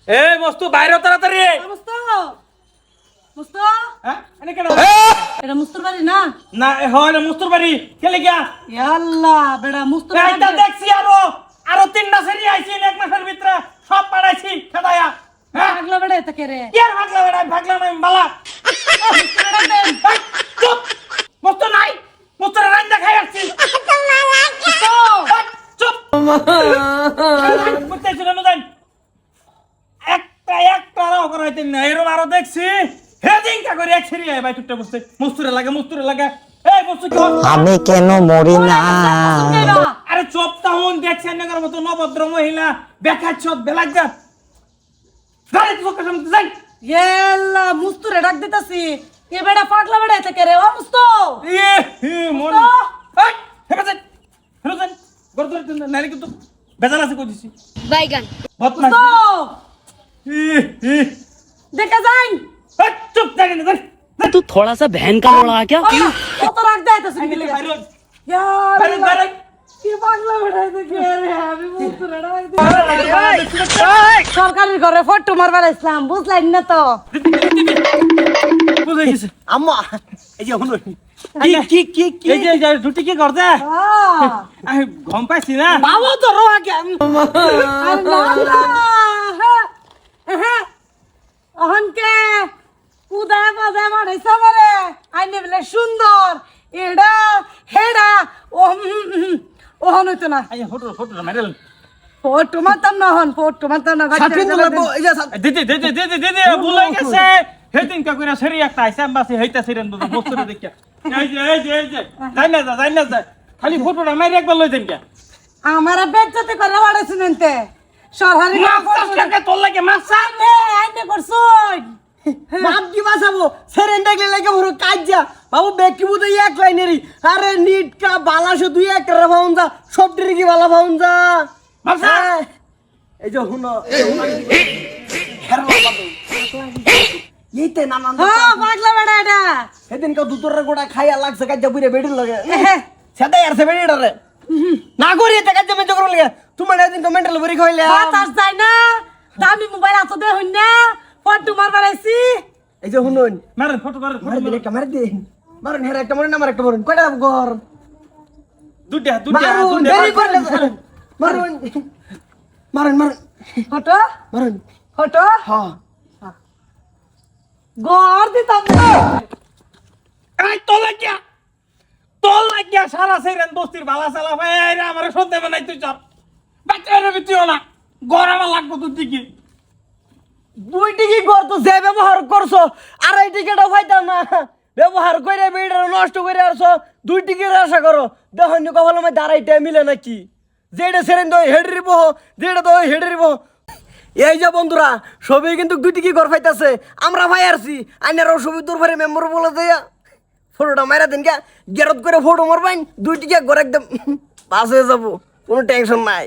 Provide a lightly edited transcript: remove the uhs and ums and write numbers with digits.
এই মস্তু বাইরে তাড়াতাড়ি মুস্তু মুস্তু হ্যাঁ এনে কেন এটা মুস্তুর বাড়ি না না হয় না মুস্তুর বাড়ি কেলে গিয়া আল্লাহ বেড়া মুস্তুর এইটা দেখছি আরো তিনটা সেরি আইছি এক মাসের ভিতরে সব পাড়াইছি খেদায়া হ্যাঁ পাগলা বেড়া এটা কে রে কি আর ভাগলা বেড়া ভাগলা নাই বালা চুপ মস্ত নাই মস্ত রান্না খাই আসছি চুপ বুঝতে ছিল না জান একটা রাও করাইতে না এরকম আরো দেখছি হেডিং কা করে এক সেরি আই ভাই টুকটা বসতে মস্তুরে লাগে এই বস্তু কি আমি কেন মরি না আরে চোপটা হন দেখছেন নাগর মতো নবদ্র মহিলা বেকাচ্ছত বেলাজ্জা গাড়ি তো কসম যাই ইয়াল্লা মুস্তুরে ডাক দিতাছি এ বেড়া পাগলা বেড়া এটা কে রে ও মুস্তু মন এই হেবাজেন হেবাজেন গরদর নালি কিন্তু বেজাল আছে কই দিছি বাইগান বদমাশ মুস্তু দেখা যাই চুপ থাকেন না तू थोड़ा सा बहन का लड़ा क्या কত রাগ দেয়তাছি আইলে বাইরে ইয়াল্লা বাইরে কি পাগলা বেড়া এটা কে রে আমি মুস্তুরে ডাক দিতাছি সরকারি ঘরে ফটো মারবার ইসলাম বুঝলেন না তো বুঝে গেছে আম্মা এই যে হলো কি এই যে রুটি কি করতে আমি ঘুম পাইছি না বাবা তো রোয়া কে আরে না অহনকে উদয় বাজায় মানে সবরে আইনে বলে সুন্দর এডা হেডা ওহন হইতো না আই ফটো মেডেল ফটো মারতাম না হন ফটো মারতাম না দিদি ভুলাই গেছে হেদিন কা কইরা সেরি একটা আইছে আমবাসি হইতা সিরেন বুঝ বস্তুরে দেখিয়া এই যে যাই না যা খালি ফটোটা মাইরে একবার লই দেন কে আমারা বেজ্জতি করে বাড়াইছেন এনতে সরহারি মাছ কাকে তোর লাগে মাছ আইনে আইনে করছই বাপ কি বাঁচাবো সেরেন দেখলে লাগে বড় কাজ্জা বাবু বেকি বুদে এক লাইনেরই আরে নিট কা বালাশো দুই এক রে ভাউন যা সব দিরে কি বালা ভাউন যা মাছা এই যে হুনো হেরো বাবু এইতে নানান হ্যাঁ পাগলা বেড়া এটা সেদিন কা দুতরে গোটা খাইয়া লাগছে কাজ্জা বুইরে বেডির লাগে সেটাই আর সে বেডির রে না করি এটা কাজ্জা মে জগর লাগে তুমি এদিন তো মেন্টাল বরি খাইলে বাতাস যায় না দামি মোবাইল আছে দে হইন না ফটো মারবার আইছি এই যে হুনুন মারেন ফটো মারেন মার দিলে একটা মার দিন মারুন হেরা একটা মরে না আমার একটা মরুন কয়টা ঘর দুটা মারুন দেরি করলে মারুন মারুন মারুন ফটো মারুন ফটো হ্যাঁ গর দিতাম এই তোর লাগিয়া সারা সেরেন বস্তির বালা সালা ভাই রে আমারে সন্দেহ নাই তুই চাপ বাচ্চারে বিতিও না গরমা লাগবো তুই দিকে দুই টিকি ঘর তো যে ব্যবহার করছো আড়াই টিকিটা পাইতাম না ব্যবহার করে বেড়ে নষ্ট করে আসছো দুই টিকির আশা করো দেখুন কপাল আমার দাঁড়াইটা মিলে নাকি যেটা সেরেন তো হেডের বহ যেটা তো হেডের বহ এই যে বন্ধুরা সবই কিন্তু দুই টিকি ঘর পাইতাছে আমরা ভাই আসছি আইনারাও সবই দূর ভাই মেম্বার বলে দেয়া ফটোটা মারা দিন কে গেরত করে ফটো মারবাইন দুই টিকি ঘর একদম পাস হয়ে যাবো কোনো টেনশন নাই।